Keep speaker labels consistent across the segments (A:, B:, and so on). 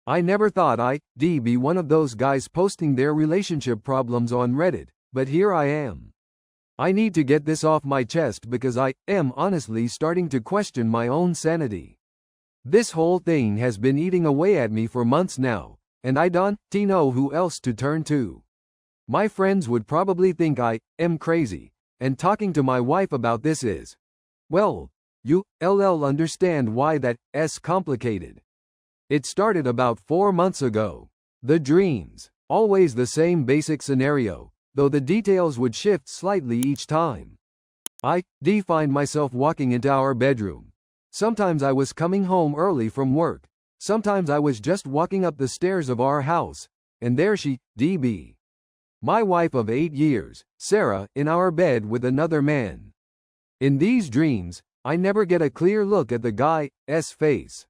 A: I never thought I'd be one of those guys posting their relationship problems on Reddit, but here I am. I need to get this off my chest because I am honestly starting to question my own sanity. This whole thing has been eating away at me for months now, and I don't know who else to turn to. My friends would probably think I am crazy, and talking to my wife about this is, well, you'll understand why that's complicated. It started about 4 months ago. The dreams, always the same basic scenario, though the details would shift slightly each time. I find myself walking into our bedroom. Sometimes I was coming home early from work. Sometimes I was just walking up the stairs of our house, and there she be. My wife of 8 years, Sarah, in our bed with another man. In these dreams, I never get a clear look at the guy's face.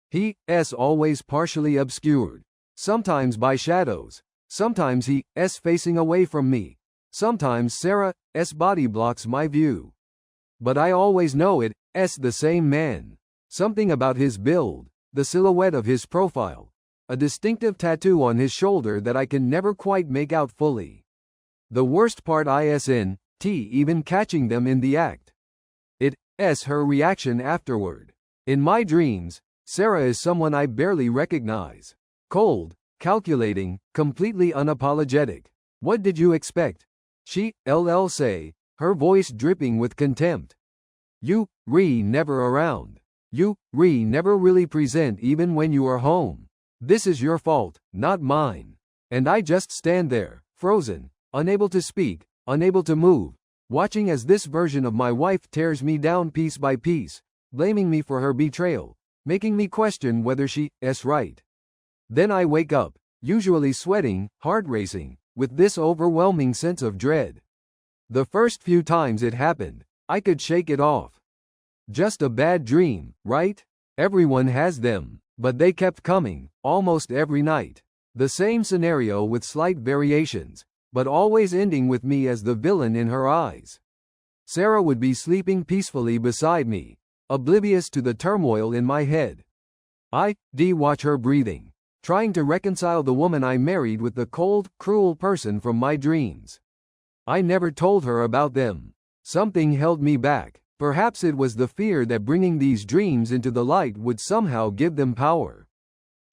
A: He's always partially obscured, sometimes by shadows, sometimes he's facing away from me, sometimes Sarah's body blocks my view. But I always know it's the same man. Something about his build, the silhouette of his profile, a distinctive tattoo on his shoulder that I can never quite make out fully. The worst part isn't even catching them in the act. It's her reaction afterward. In my dreams, Sarah is someone I barely recognize. Cold, calculating, completely unapologetic. What did you expect? She'll say, her voice dripping with contempt. You never around. You never really present even when you are home. This is your fault, not mine. And I just stand there, frozen, unable to speak, unable to move, watching as this version of my wife tears me down piece by piece, blaming me for her betrayal, making me question whether she's right. Then I wake up, usually sweating, heart racing, with this overwhelming sense of dread. The first few times it happened, I could shake it off. Just a bad dream, right? Everyone has them. But they kept coming, almost every night. The same scenario with slight variations, but always ending with me as the villain in her eyes. Sarah would be sleeping peacefully beside me, oblivious to the turmoil in my head. I'd watch her breathing, trying to reconcile the woman I married with the cold, cruel person from my dreams. I never told her about them. Something held me back. Perhaps it was the fear that bringing these dreams into the light would somehow give them power.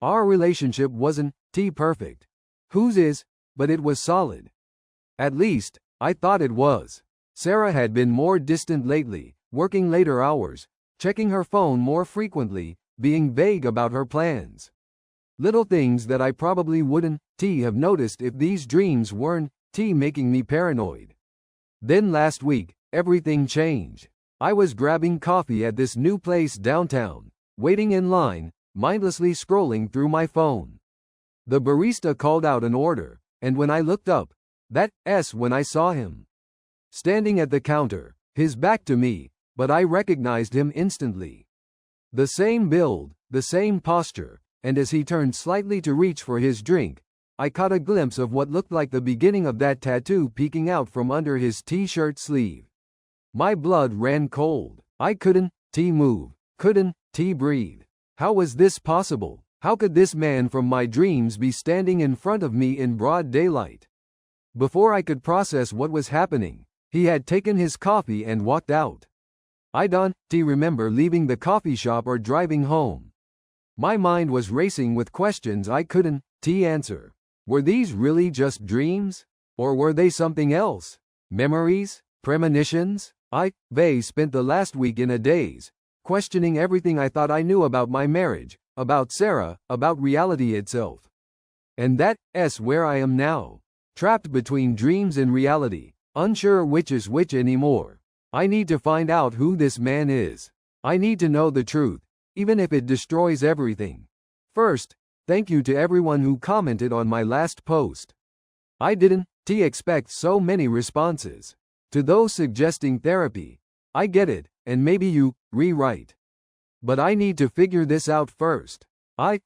A: Our relationship wasn't perfect. Whose is, but it was solid. At least, I thought it was. Sarah had been more distant lately, working later hours, checking her phone more frequently, being vague about her plans. Little things that I probably wouldn't have noticed if these dreams weren't making me paranoid. Then last week, everything changed. I was grabbing coffee at this new place downtown, waiting in line, mindlessly scrolling through my phone. The barista called out an order, and when I looked up, that's when I saw him. Standing at the counter, his back to me, but I recognized him instantly. The same build, the same posture, and as he turned slightly to reach for his drink, I caught a glimpse of what looked like the beginning of that tattoo peeking out from under his t-shirt sleeve. My blood ran cold. I couldn't move, couldn't breathe. How was this possible? How could this man from my dreams be standing in front of me in broad daylight? Before I could process what was happening, he had taken his coffee and walked out. I don't remember leaving the coffee shop or driving home. My mind was racing with questions I couldn't answer. Were these really just dreams? Or were they something else? Memories? Premonitions? I spent the last week in a daze, questioning everything I thought I knew about my marriage, about Sarah, about reality itself. And that's where I am now, trapped between dreams and reality, unsure which is which anymore. I need to find out who this man is. I need to know the truth, even if it destroys everything. First, thank you to everyone who commented on my last post. I didn't expect so many responses. To those suggesting therapy, I get it, and maybe you rewrite. But I need to figure this out first. I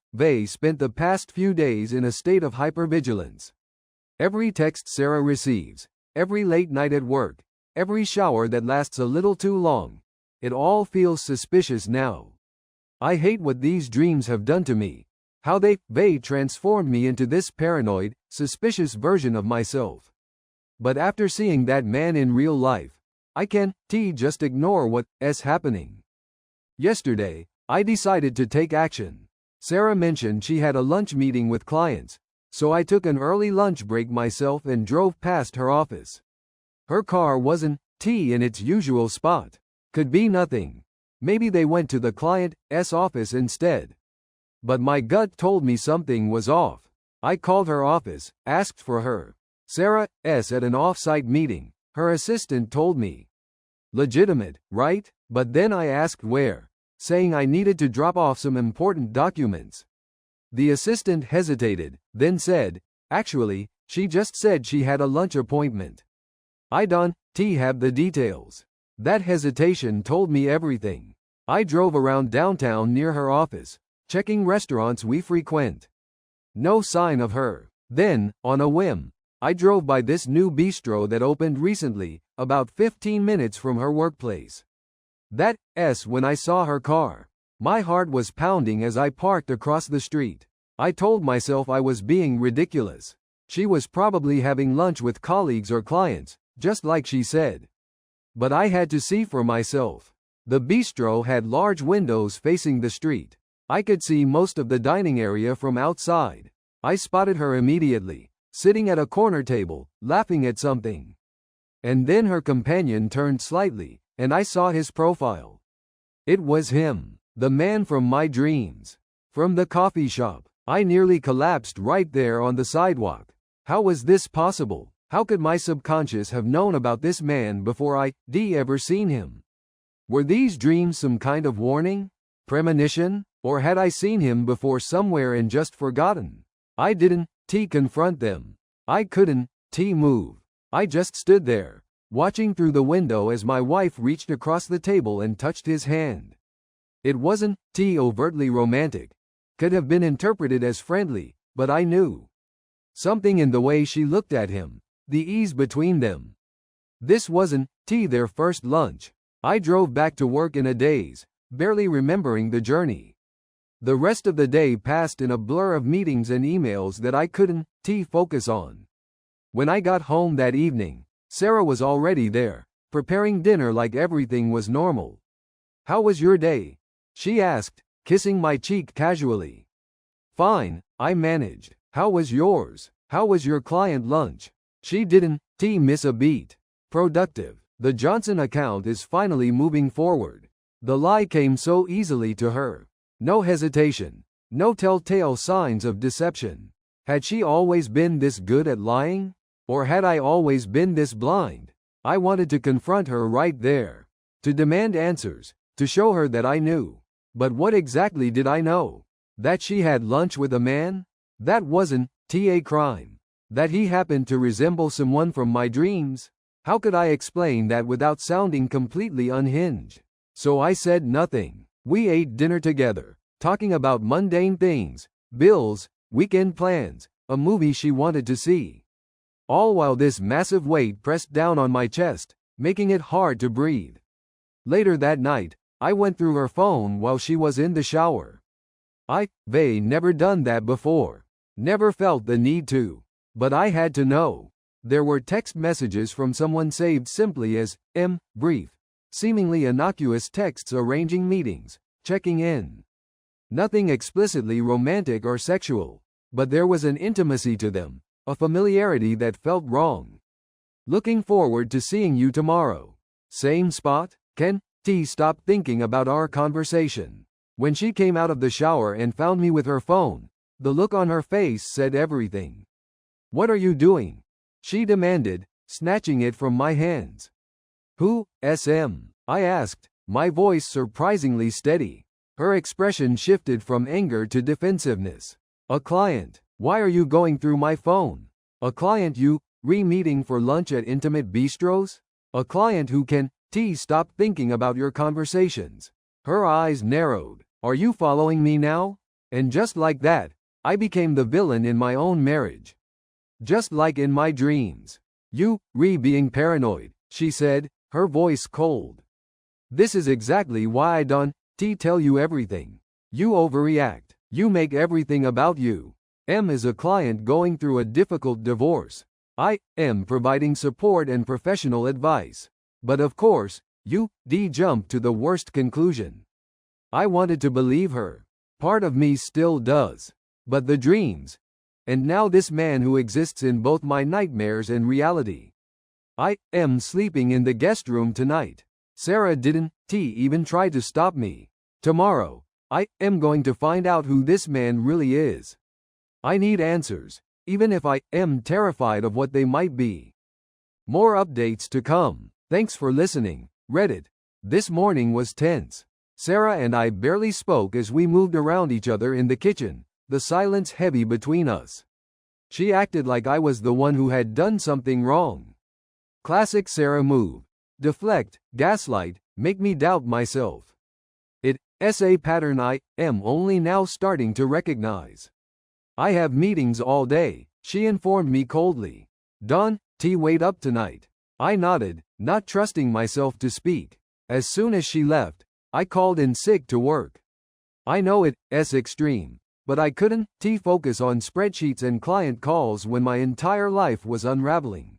A: spent the past few days in a state of hypervigilance. Every text Sarah receives, every late night at work, every shower that lasts a little too long, it all feels suspicious now. I hate what these dreams have done to me, How they transformed me into this paranoid, suspicious version of myself. But after seeing that man in real life, I can't just ignore what's happening. Yesterday, I decided to take action. Sarah mentioned she had a lunch meeting with clients, so I took an early lunch break myself and drove past her office. Her car wasn't in its usual spot. Could be nothing. Maybe they went to the client's office instead. But my gut told me something was off. I called her office, asked for her. Sarah's at an off-site meeting, her assistant told me. Legitimate, right? But then I asked where, saying I needed to drop off some important documents. The assistant hesitated, then said, actually, she just said she had a lunch appointment. I don't have the details. That hesitation told me everything. I drove around downtown near her office, checking restaurants we frequent. No sign of her. Then, on a whim, I drove by this new bistro that opened recently, about 15 minutes from her workplace. That's when I saw her car. My heart was pounding as I parked across the street. I told myself I was being ridiculous. She was probably having lunch with colleagues or clients, just like she said. But I had to see for myself. The bistro had large windows facing the street. I could see most of the dining area from outside. I spotted her immediately, sitting at a corner table, laughing at something. And then her companion turned slightly, and I saw his profile. It was him, the man from my dreams. From the coffee shop. I nearly collapsed right there on the sidewalk. How was this possible? How could my subconscious have known about this man before I ever seen him? Were these dreams some kind of warning? Premonition? Or had I seen him before somewhere and just forgotten? I didn't confront them. I couldn't move. I just stood there, watching through the window as my wife reached across the table and touched his hand. It wasn't overtly romantic. Could have been interpreted as friendly, but I knew. Something in the way she looked at him, the ease between them. This wasn't their first lunch. I drove back to work in a daze, barely remembering the journey. The rest of the day passed in a blur of meetings and emails that I couldn't focus on. When I got home that evening, Sarah was already there, preparing dinner like everything was normal. "How was your day?" she asked, kissing my cheek casually. "Fine," I managed. "How was yours? How was your client lunch?" She didn't miss a beat. "Productive. The Johnson account is finally moving forward." The lie came so easily to her. No hesitation. No telltale signs of deception. Had she always been this good at lying? Or had I always been this blind? I wanted to confront her right there. To demand answers. To show her that I knew. But what exactly did I know? That she had lunch with a man? That wasn't a crime. That he happened to resemble someone from my dreams? How could I explain that without sounding completely unhinged? So I said nothing. We ate dinner together, talking about mundane things, bills, weekend plans, a movie she wanted to see. All while this massive weight pressed down on my chest, making it hard to breathe. Later that night, I went through her phone while she was in the shower. I've never done that before. Never felt the need to. But I had to know. There were text messages from someone saved simply as brief. Seemingly innocuous texts arranging meetings, checking in. Nothing explicitly romantic or sexual, but there was an intimacy to them, a familiarity that felt wrong. "Looking forward to seeing you tomorrow. Same spot? Can stop thinking about our conversation." When she came out of the shower and found me with her phone, the look on her face said everything. "What are you doing?" she demanded, snatching it from my hands. "Who, SM?" I asked, my voice surprisingly steady. Her expression shifted from anger to defensiveness. "A client. Why are you going through my phone? A client you, re-meeting for lunch at intimate bistros? A client who can, stop thinking about your conversations." Her eyes narrowed. "Are you following me now?" And just like that, I became the villain in my own marriage. Just like in my dreams. "You, being paranoid," she said, her voice cold. "This is exactly why I don't tell you everything. You overreact. You make everything about you. M is a client going through a difficult divorce. I am providing support and professional advice. But of course, you, D, jumped to the worst conclusion. I wanted to believe her. Part of me still does. But the dreams. And now this man who exists in both my nightmares and reality. I am sleeping in the guest room tonight. Sarah didn't even try to stop me. Tomorrow, I am going to find out who this man really is. I need answers, even if I am terrified of what they might be. More updates to come. Thanks for listening, Reddit. This morning was tense. Sarah and I barely spoke as we moved around each other in the kitchen, the silence heavy between us. She acted like I was the one who had done something wrong. Classic Sarah move. Deflect, gaslight, make me doubt myself. It's a pattern I am only now starting to recognize. I have meetings all day, she informed me coldly. Dawn, wait up tonight. I nodded, not trusting myself to speak. As soon as she left, I called in sick to work. I know it's extreme, but I couldn't focus on spreadsheets and client calls when my entire life was unraveling.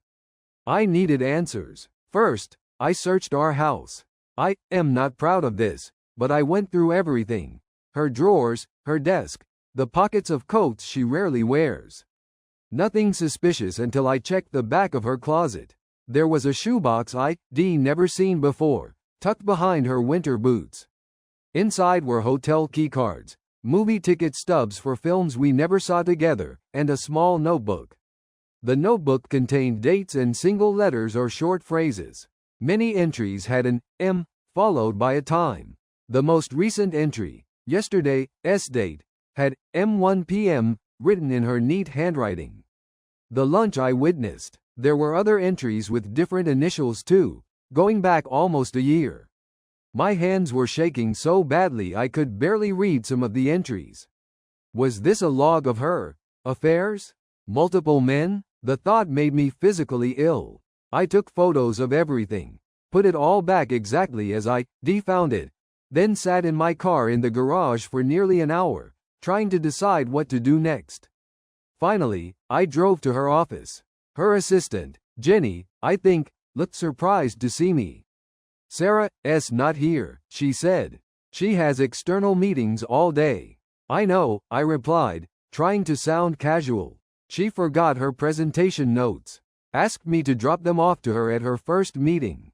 A: I needed answers. First, I searched our house. I am not proud of this, but I went through everything. Her drawers, her desk, the pockets of coats she rarely wears. Nothing suspicious until I checked the back of her closet. There was a shoebox I'd never seen before, tucked behind her winter boots. Inside were hotel keycards, movie ticket stubs for films we never saw together, and a small notebook. The notebook contained dates and single letters or short phrases. Many entries had an M, followed by a time. The most recent entry, yesterday's date, had M1 p.m. written in her neat handwriting. The lunch I witnessed. There were other entries with different initials too, going back almost a year. My hands were shaking so badly I could barely read some of the entries. Was this a log of her affairs? Multiple men? The thought made me physically ill. I took photos of everything, put it all back exactly as I found it, then sat in my car in the garage for nearly an hour, trying to decide what to do next. Finally, I drove to her office. Her assistant, Jenny, I think, looked surprised to see me. Sarah's not here, she said. She has external meetings all day. I know, I replied, trying to sound casual. She forgot her presentation notes. Asked me to drop them off to her at her first meeting.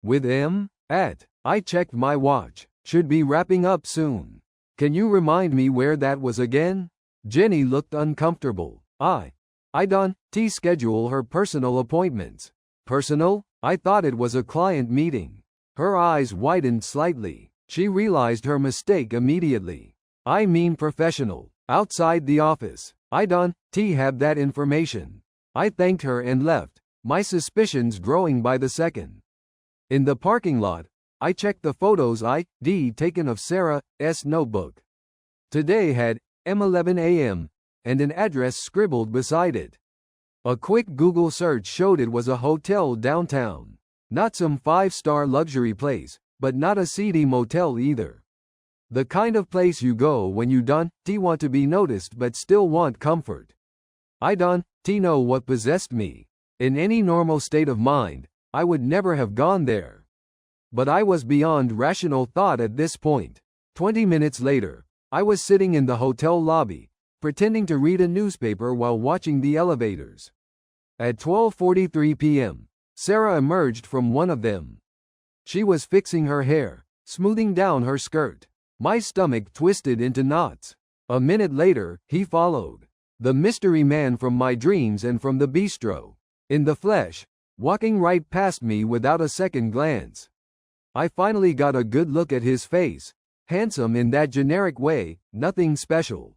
A: With M? I checked my watch. Should be wrapping up soon. Can you remind me where that was again? Jenny looked uncomfortable. I don't schedule her personal appointments. Personal? I thought it was a client meeting. Her eyes widened slightly. She realized her mistake immediately. I mean professional. Outside the office. I don't have that information. I thanked her and left, my suspicions growing by the second. In the parking lot, I checked the photos I'd taken of Sarah's notebook. Today had M11 a.m. and an address scribbled beside it. A quick Google search showed it was a hotel downtown. Not some 5-star luxury place, but not a seedy motel either. The kind of place you go when you don't want to be noticed but still want comfort. I don't know what possessed me. In any normal state of mind, I would never have gone there. But I was beyond rational thought at this point. 20 minutes later, I was sitting in the hotel lobby, pretending to read a newspaper while watching the elevators. At 12:43 p.m., Sarah emerged from one of them. She was fixing her hair, smoothing down her skirt. My stomach twisted into knots. A minute later, he followed. The mystery man from my dreams and from the bistro. In the flesh, walking right past me without a second glance. I finally got a good look at his face. Handsome in that generic way, nothing special.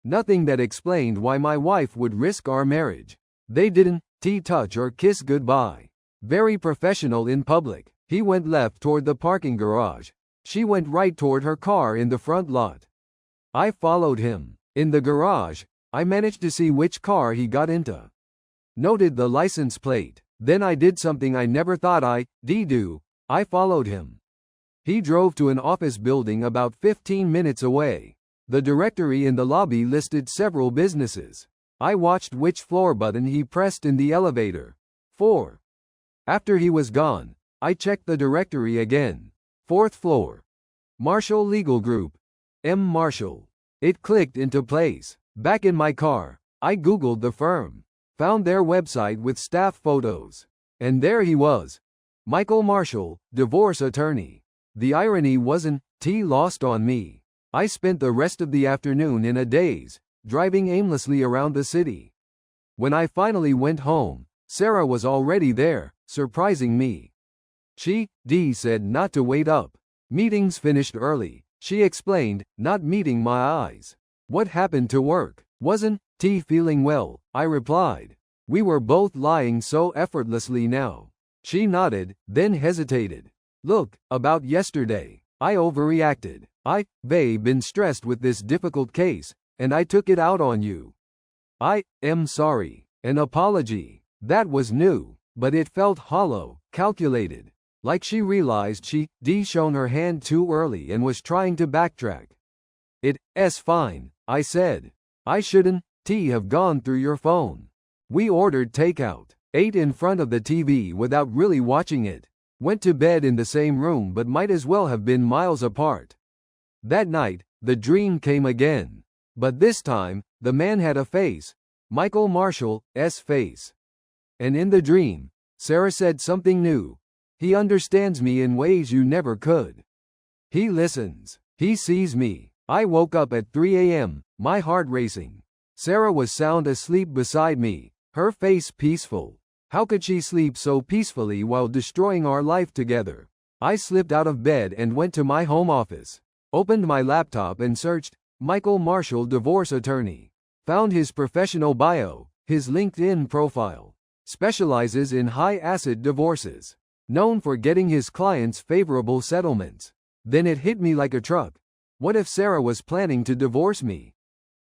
A: Nothing that explained why my wife would risk our marriage. They didn't touch or kiss goodbye. Very professional in public. He went left toward the parking garage. She went right toward her car in the front lot. I followed him. In the garage, I managed to see which car he got into. Noted the license plate. Then I did something I never thought I'd do. I followed him. He drove to an office building about 15 minutes away. The directory in the lobby listed several businesses. I watched which floor button he pressed in the elevator. 4. After he was gone, I checked the directory again. 4th floor. Marshall Legal Group. M. Marshall. It clicked into place. Back in my car, I Googled the firm. Found their website with staff photos. And there he was. Michael Marshall, divorce attorney. The irony wasn't lost on me. I spent the rest of the afternoon in a daze, driving aimlessly around the city. When I finally went home, Sarah was already there, surprising me. She said not to wait up. Meetings finished early, she explained, not meeting my eyes. What happened to work? Wasn't feeling well, I replied. We were both lying so effortlessly now. She nodded, then hesitated. Look, about yesterday, I overreacted. I've been stressed with this difficult case, and I took it out on you. I am sorry. An apology. That was new, but it felt hollow, calculated. Like she realized she'd shown her hand too early and was trying to backtrack. It's fine, I said. I shouldn't have gone through your phone. We ordered takeout, ate in front of the TV without really watching it, went to bed in the same room but might as well have been miles apart. That night, the dream came again. But this time, the man had a face. Michael Marshall's face. And in the dream, Sarah said something new. He understands me in ways you never could. He listens. He sees me. I woke up at 3 a.m., my heart racing. Sarah was sound asleep beside me, her face peaceful. How could she sleep so peacefully while destroying our life together? I slipped out of bed and went to my home office. Opened my laptop and searched, Michael Marshall divorce attorney. Found his professional bio, his LinkedIn profile. Specializes in high-asset divorces. Known for getting his clients favorable settlements. Then it hit me like a truck. What if Sarah was planning to divorce me?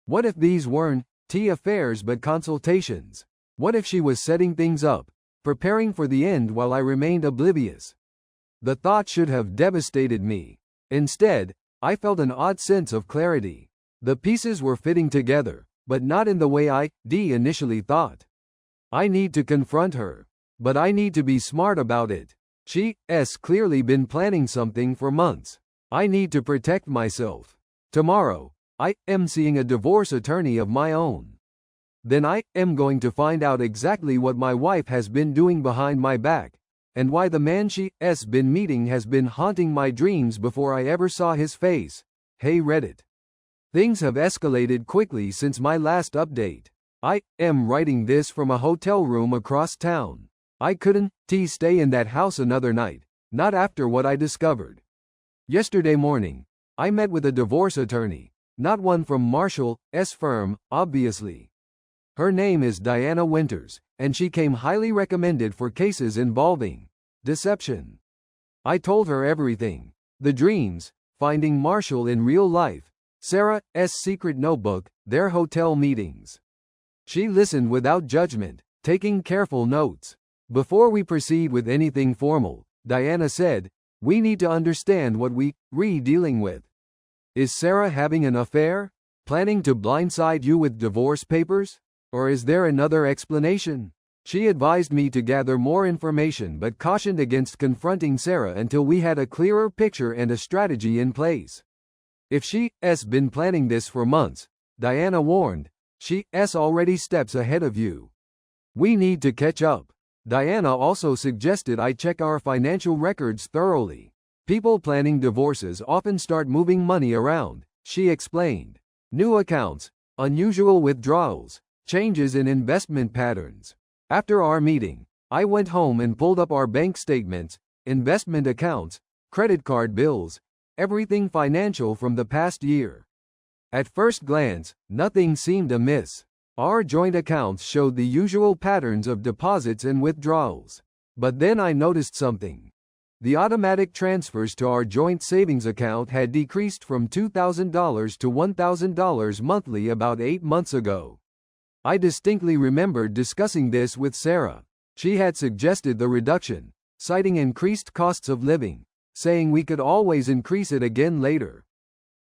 A: What if these weren't affairs but consultations? What if she was setting things up, preparing for the end while I remained oblivious? The thought should have devastated me. Instead, I felt an odd sense of clarity. The pieces were fitting together, but not in the way I initially thought. I need to confront her. But I need to be smart about it. She's clearly been planning something for months. I need to protect myself. Tomorrow, I am seeing a divorce attorney of my own. Then I am going to find out exactly what my wife has been doing behind my back, and why the man she's been meeting has been haunting my dreams before I ever saw his face. Hey Reddit. Things have escalated quickly since my last update. I am writing this from a hotel room across town. I couldn't stay in that house another night, not after what I discovered. Yesterday morning, I met with a divorce attorney, not one from Marshall's firm, obviously. Her name is Diana Winters, and she came highly recommended for cases involving deception. I told her everything. The dreams, finding Marshall in real life, Sarah's secret notebook, their hotel meetings. She listened without judgment, taking careful notes. Before we proceed with anything formal, Diana said, we need to understand what we're dealing with. Is Sarah having an affair? Planning to blindside you with divorce papers? Or is there another explanation? She advised me to gather more information but cautioned against confronting Sarah until we had a clearer picture and a strategy in place. If she's been planning this for months, Diana warned, she's already steps ahead of you. We need to catch up. Diana also suggested I check our financial records thoroughly. People planning divorces often start moving money around, she explained. New accounts, unusual withdrawals, changes in investment patterns. After our meeting, I went home and pulled up our bank statements, investment accounts, credit card bills, everything financial from the past year. At first glance, nothing seemed amiss. Our joint accounts showed the usual patterns of deposits and withdrawals. But then I noticed something. The automatic transfers to our joint savings account had decreased from $2,000 to $1,000 monthly about 8 months ago. I distinctly remembered discussing this with Sarah. She had suggested the reduction, citing increased costs of living, saying we could always increase it again later.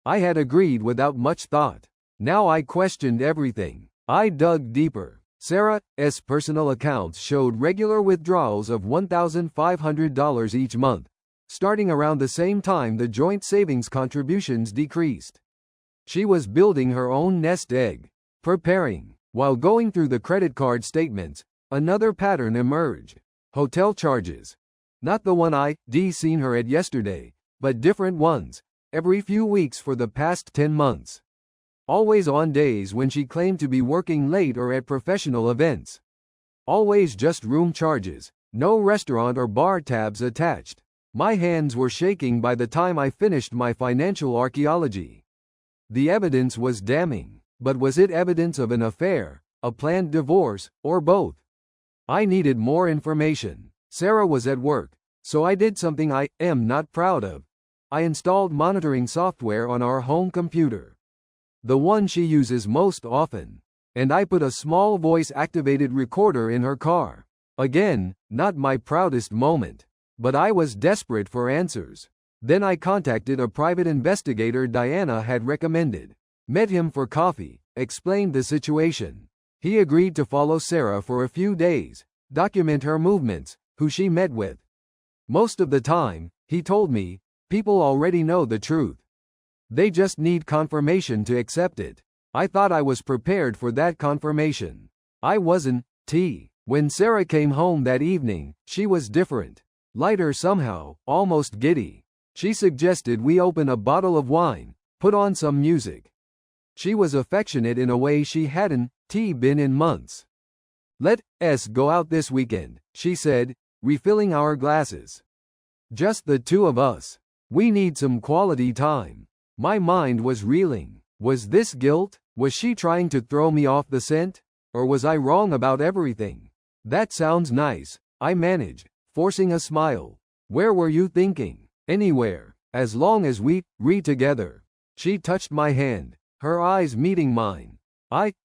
A: I had agreed without much thought. Now I questioned everything. I dug deeper. Sarah's personal accounts showed regular withdrawals of $1,500 each month, starting around the same time the joint savings contributions decreased. She was building her own nest egg. Preparing. While going through the credit card statements, another pattern emerged. Hotel charges. Not the one I'd seen her at yesterday, but different ones, every few weeks for the past 10 months. Always on days when she claimed to be working late or at professional events. Always just room charges, no restaurant or bar tabs attached. My hands were shaking by the time I finished my financial archaeology. The evidence was damning, but was it evidence of an affair, a planned divorce, or both? I needed more information. Sarah was at work, so I did something I am not proud of. I installed monitoring software on our home computer, the one she uses most often, and I put a small voice-activated recorder in her car. Again, not my proudest moment, but I was desperate for answers. Then I contacted a private investigator Diana had recommended, met him for coffee, explained the situation. He agreed to follow Sarah for a few days, document her movements, who she met with. Most of the time, he told me, people already know the truth. They just need confirmation to accept it. I thought I was prepared for that confirmation. I wasn't. When Sarah came home that evening, she was different. Lighter somehow, almost giddy. She suggested we open a bottle of wine, put on some music. She was affectionate in a way she hadn't been in months. Let's go out this weekend, she said, refilling our glasses. Just the two of us. We need some quality time. My mind was reeling. Was this guilt? Was she trying to throw me off the scent? Or was I wrong about everything? That sounds nice, I managed, forcing a smile. Where were you thinking? Anywhere, as long as we together. She touched my hand, her eyes meeting mine.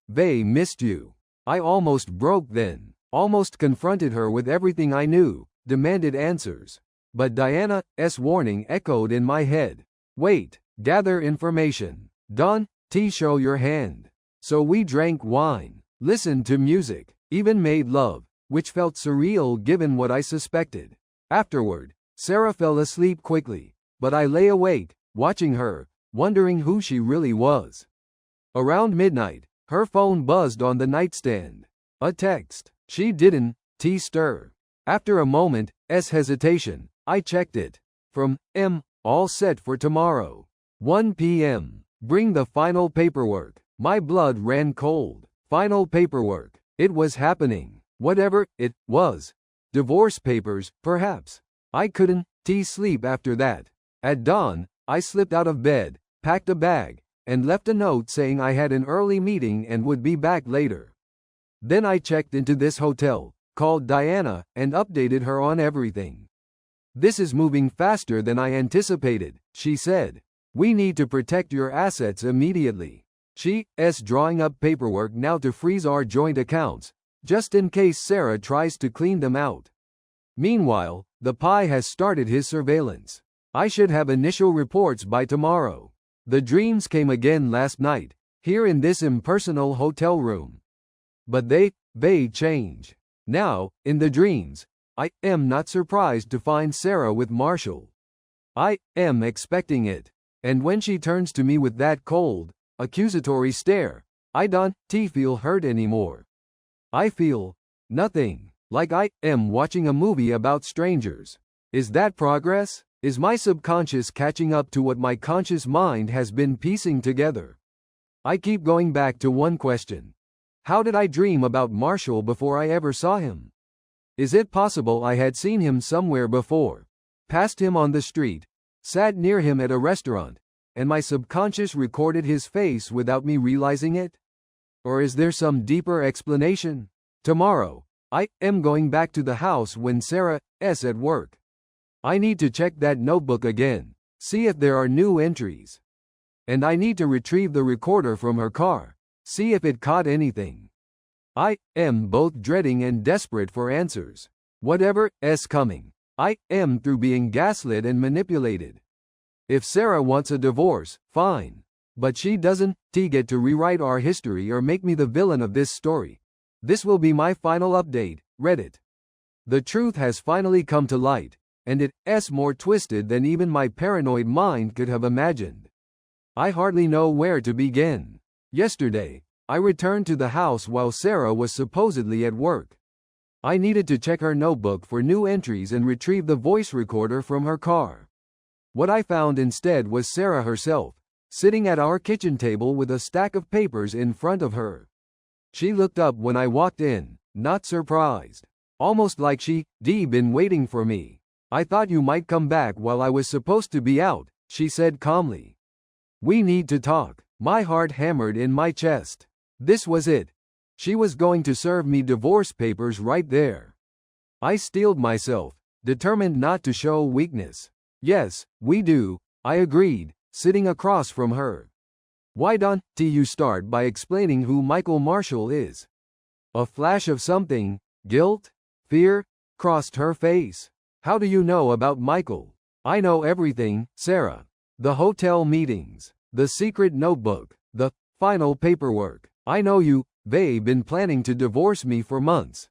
A: They missed you. I almost broke then, almost confronted her with everything I knew, demanded answers. But Diana's warning echoed in my head. Wait, gather information. Don't show your hand. So we drank wine, listened to music, even made love, which felt surreal given what I suspected. Afterward, Sarah fell asleep quickly, but I lay awake, watching her, wondering who she really was. Around midnight, her phone buzzed on the nightstand. A text. She didn't stir. After a moment's hesitation, I checked it. From all set for tomorrow. 1 p.m. Bring the final paperwork. My blood ran cold. Final paperwork. It was happening. Whatever it was. Divorce papers, perhaps. I couldn't sleep after that. At dawn, I slipped out of bed, packed a bag, and left a note saying I had an early meeting and would be back later. Then I checked into this hotel, called Diana, and updated her on everything. This is moving faster than I anticipated, she said. We need to protect your assets immediately. She's drawing up paperwork now to freeze our joint accounts, just in case Sarah tries to clean them out. Meanwhile, the PI has started his surveillance. I should have initial reports by tomorrow. The dreams came again last night, here in this impersonal hotel room. But they change. Now, in the dreams, I am not surprised to find Sarah with Marshall. I am expecting it. And when she turns to me with that cold, accusatory stare, I don't feel hurt anymore. I feel nothing, like I am watching a movie about strangers. Is that progress? Is my subconscious catching up to what my conscious mind has been piecing together? I keep going back to one question. How did I dream about Marshall before I ever saw him? Is it possible I had seen him somewhere before? Passed him on the street, sat near him at a restaurant, and my subconscious recorded his face without me realizing it? Or is there some deeper explanation? Tomorrow, I am going back to the house when Sarah's at work. I need to check that notebook again, see if there are new entries. And I need to retrieve the recorder from her car, see if it caught anything. I am both dreading and desperate for answers. Whatever's coming, I am through being gaslit and manipulated. If Sarah wants a divorce, fine. But she doesn't get to rewrite our history or make me the villain of this story. This will be my final update, Reddit. The truth has finally come to light, and it's more twisted than even my paranoid mind could have imagined. I hardly know where to begin. Yesterday, I returned to the house while Sarah was supposedly at work. I needed to check her notebook for new entries and retrieve the voice recorder from her car. What I found instead was Sarah herself, sitting at our kitchen table with a stack of papers in front of her. She looked up when I walked in, not surprised. Almost like she'd been waiting for me. I thought you might come back while I was supposed to be out, she said calmly. We need to talk. My heart hammered in my chest. This was it. She was going to serve me divorce papers right there. I steeled myself, determined not to show weakness. Yes, we do, I agreed, sitting across from her. Why don't you start by explaining who Michael Marshall is? A flash of something, guilt, fear, crossed her face. How do you know about Michael? I know everything, Sarah. The hotel meetings, the secret notebook, the final paperwork. I know you've been planning to divorce me for months.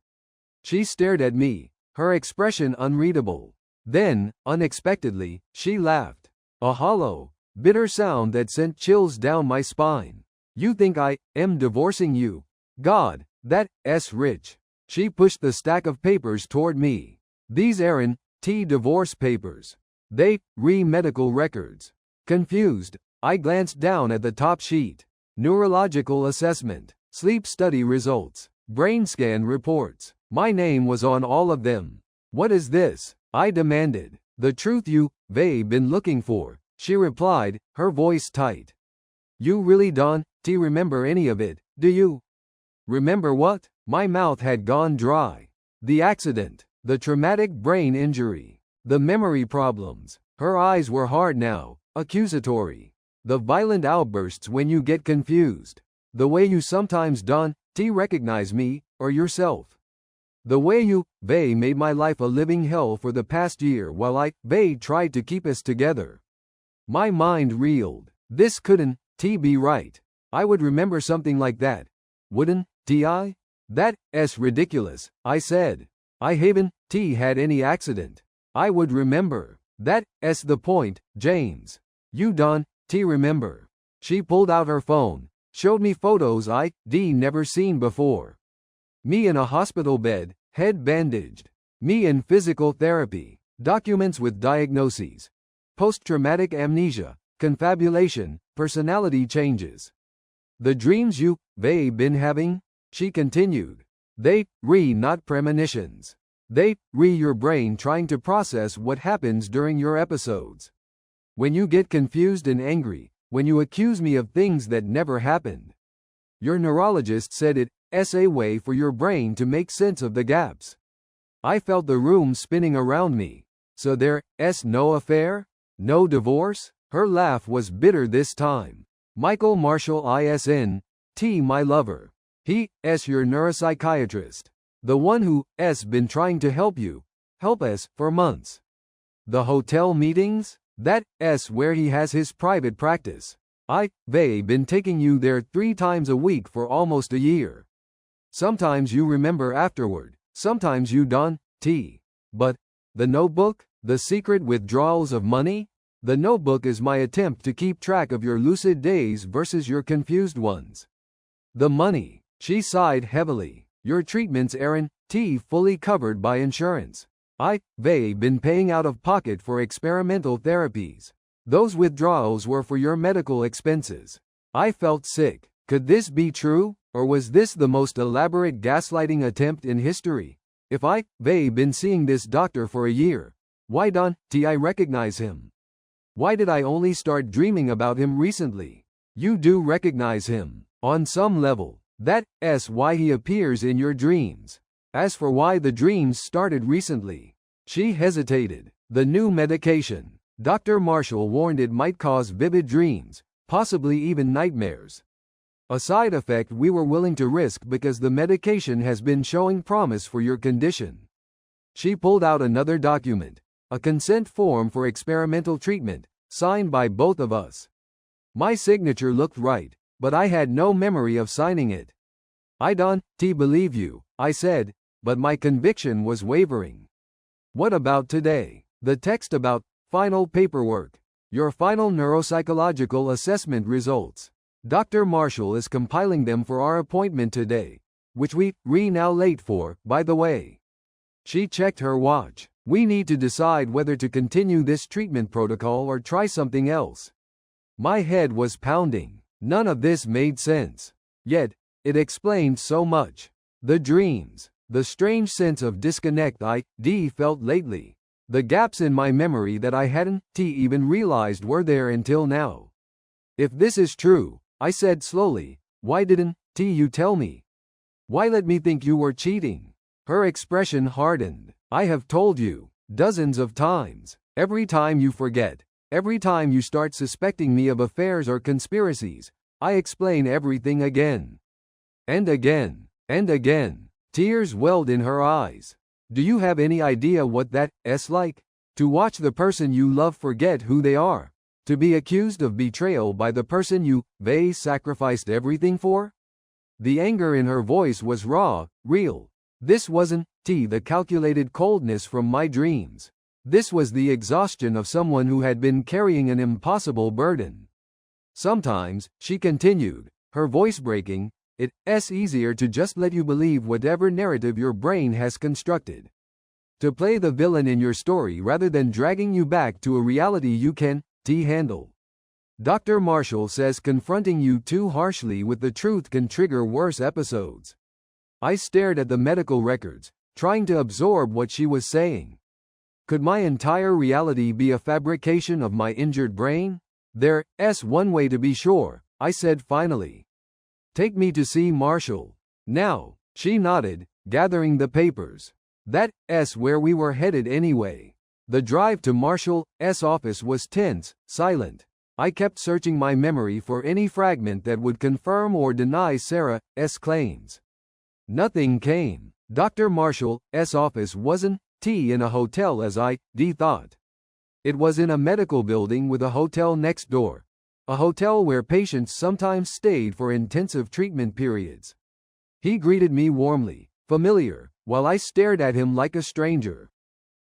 A: She stared at me, her expression unreadable. Then, unexpectedly, she laughed. A hollow, bitter sound that sent chills down my spine. You think I am divorcing you? God, that's rich. She pushed the stack of papers toward me. These aren't divorce papers. They medical records. Confused, I glanced down at the top sheet. Neurological assessment, sleep study results, brain scan reports. My name was on all of them. What is this? I demanded. The truth you've been looking for, she replied, her voice tight. You really don't remember any of it, do you? Remember what? My mouth had gone dry. The accident, the traumatic brain injury, the memory problems. Her eyes were hard now, accusatory. The violent outbursts when you get confused. The way you sometimes don't recognize me, or yourself. The way you made my life a living hell for the past year while I tried to keep us together. My mind reeled. This couldn't be right. I would remember something like that. Wouldn't I? That's ridiculous, I said. I haven't had any accident. I would remember. That's the point, James. You don't remember. She pulled out her phone, showed me photos I'd never seen before. Me in a hospital bed, head bandaged. Me in physical therapy. Documents with diagnoses. Post-traumatic amnesia, confabulation, personality changes. The dreams you've been having, she continued. They not premonitions. They your brain trying to process what happens during your episodes. When you get confused and angry, when you accuse me of things that never happened. Your neurologist said it's a way for your brain to make sense of the gaps. I felt the room spinning around me. So there's no affair? No divorce? Her laugh was bitter this time. Michael Marshall isn't my lover. He's your neuropsychiatrist. The one who's been trying to help us, for months. The hotel meetings? That's where he has his private practice. I've been taking you there 3 times a week for almost a year. Sometimes you remember afterward, sometimes you don't. But the notebook? The secret withdrawals of money? The notebook is my attempt to keep track of your lucid days versus your confused ones. The money, she sighed heavily. Your treatments aren't fully covered by insurance. I've been paying out of pocket for experimental therapies. Those withdrawals were for your medical expenses. I felt sick. Could this be true, or was this the most elaborate gaslighting attempt in history? If I've been seeing this doctor for a year, why don't I recognize him? Why did I only start dreaming about him recently? You do recognize him, on some level. That's why he appears in your dreams. As for why the dreams started recently, she hesitated. The new medication. Dr. Marshall warned it might cause vivid dreams, possibly even nightmares. A side effect we were willing to risk because the medication has been showing promise for your condition. She pulled out another document, a consent form for experimental treatment, signed by both of us. My signature looked right, but I had no memory of signing it. I don't believe you, I said, but my conviction was wavering. What about today? The text about final paperwork. Your final neuropsychological assessment results. Dr. Marshall is compiling them for our appointment today, which we're now late for, by the way. She checked her watch. We need to decide whether to continue this treatment protocol or try something else. My head was pounding. None of this made sense. Yet, it explained so much. The dreams, the strange sense of disconnect I felt lately, the gaps in my memory that I hadn't even realized were there until now. If this is true, I said slowly, why didn't you tell me? Why let me think you were cheating? Her expression hardened. I have told you, dozens of times. Every time you forget, every time you start suspecting me of affairs or conspiracies, I explain everything again. And again, and again. Tears welled in her eyes. Do you have any idea what that's like? To watch the person you love forget who they are? To be accused of betrayal by the person you sacrificed everything for? The anger in her voice was raw, real. This wasn't the calculated coldness from my dreams. This was the exhaustion of someone who had been carrying an impossible burden. Sometimes, she continued, her voice breaking, it's easier to just let you believe whatever narrative your brain has constructed. To play the villain in your story rather than dragging you back to a reality you can handle. Dr. Marshall says confronting you too harshly with the truth can trigger worse episodes. I stared at the medical records, trying to absorb what she was saying. Could my entire reality be a fabrication of my injured brain? There's one way to be sure, I said finally. Take me to see Marshall. Now, she nodded, gathering the papers. That's where we were headed anyway. The drive to Marshall's office was tense, silent. I kept searching my memory for any fragment that would confirm or deny Sarah's claims. Nothing came. Dr. Marshall's office wasn't in a hotel as I thought. It was in a medical building with a hotel next door. A hotel where patients sometimes stayed for intensive treatment periods. He greeted me warmly, familiar, while I stared at him like a stranger.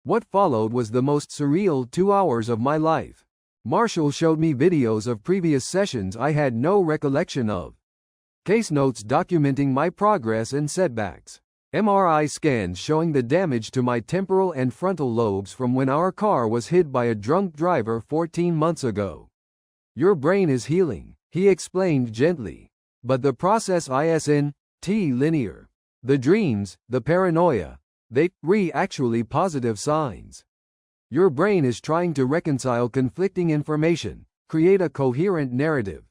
A: What followed was the most surreal 2 hours of my life. Marshall showed me videos of previous sessions I had no recollection of. Case notes documenting my progress and setbacks. MRI scans showing the damage to my temporal and frontal lobes from when our car was hit by a drunk driver 14 months ago. Your brain is healing, he explained gently. But the process isn't linear. The dreams, the paranoia, they're actually positive signs. Your brain is trying to reconcile conflicting information, create a coherent narrative.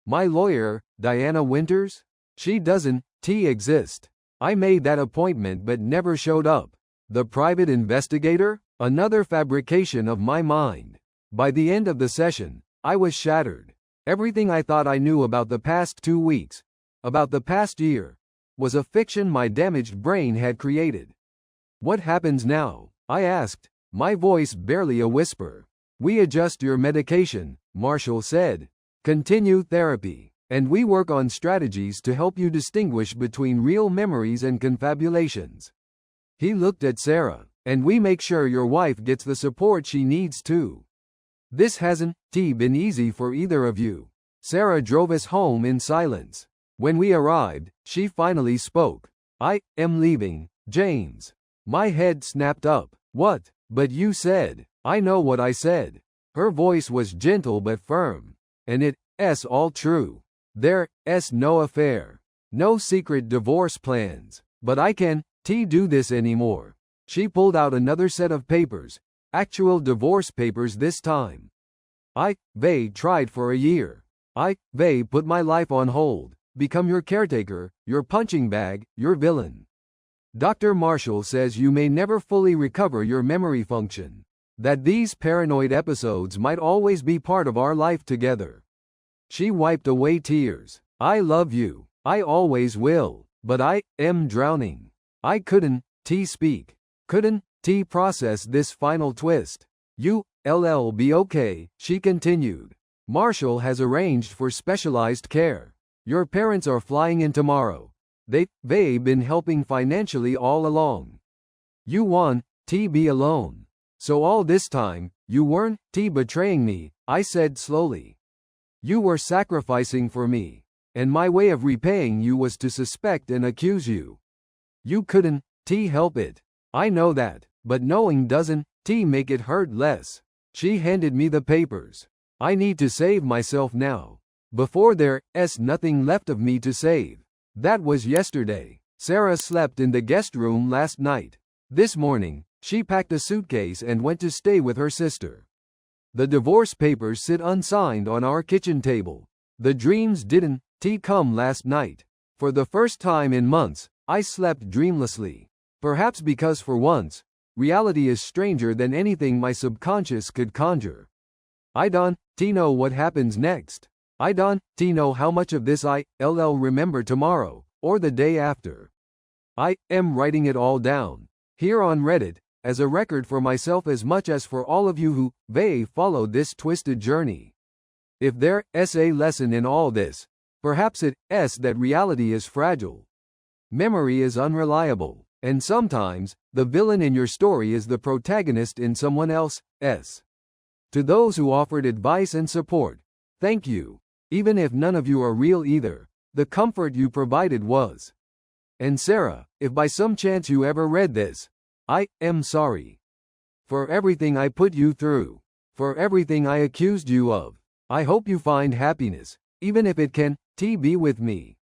A: My lawyer, Diana Winters? She doesn't exist. I made that appointment but never showed up. The private investigator? Another fabrication of my mind. By the end of the session, I was shattered. Everything I thought I knew about the past 2 weeks, about the past year, was a fiction my damaged brain had created. What happens now? I asked, my voice barely a whisper. We adjust your medication, Marshall said. Continue therapy, and we work on strategies to help you distinguish between real memories and confabulations. He looked at Sarah, and we make sure your wife gets the support she needs too. This hasn't been easy for either of you. Sarah drove us home in silence. When we arrived, she finally spoke. I am leaving, James. My head snapped up. What? But you said. I know what I said. Her voice was gentle but firm. And it's all true. There's no affair. No secret divorce plans. But I can't do this anymore. She pulled out another set of papers. Actual divorce papers this time. They tried for a year. They put my life on hold. Become your caretaker, your punching bag, your villain. Dr. Marshall says you may never fully recover your memory function. That these paranoid episodes might always be part of our life together. She wiped away tears. I love you. I always will. But I am drowning. I couldn't speak. Couldn't process this final twist. You be okay, she continued. Marshall has arranged for specialized care. Your parents are flying in tomorrow. They've been helping financially all along. You want to be alone. So all this time, you weren't betraying me, I said slowly. You were sacrificing for me. And my way of repaying you was to suspect and accuse you. You couldn't help it. I know that, but knowing doesn't make it hurt less. She handed me the papers. I need to save myself now. Before there's nothing left of me to save. That was yesterday. Sarah slept in the guest room last night. This morning, she packed a suitcase and went to stay with her sister. The divorce papers sit unsigned on our kitchen table. The dreams didn't come last night. For the first time in months, I slept dreamlessly. Perhaps because for once, reality is stranger than anything my subconscious could conjure. I don't know what happens next. I don't know how much of this I'll remember tomorrow, or the day after. I am writing it all down, here on Reddit, as a record for myself as much as for all of you who followed this twisted journey. If there's a lesson in all this, perhaps it's that reality is fragile. Memory is unreliable, and sometimes, the villain in your story is the protagonist in someone else's. To those who offered advice and support, thank you. Even if none of you are real either, the comfort you provided was. And Sarah, if by some chance you ever read this, I am sorry. For everything I put you through. For everything I accused you of. I hope you find happiness, even if it can be with me.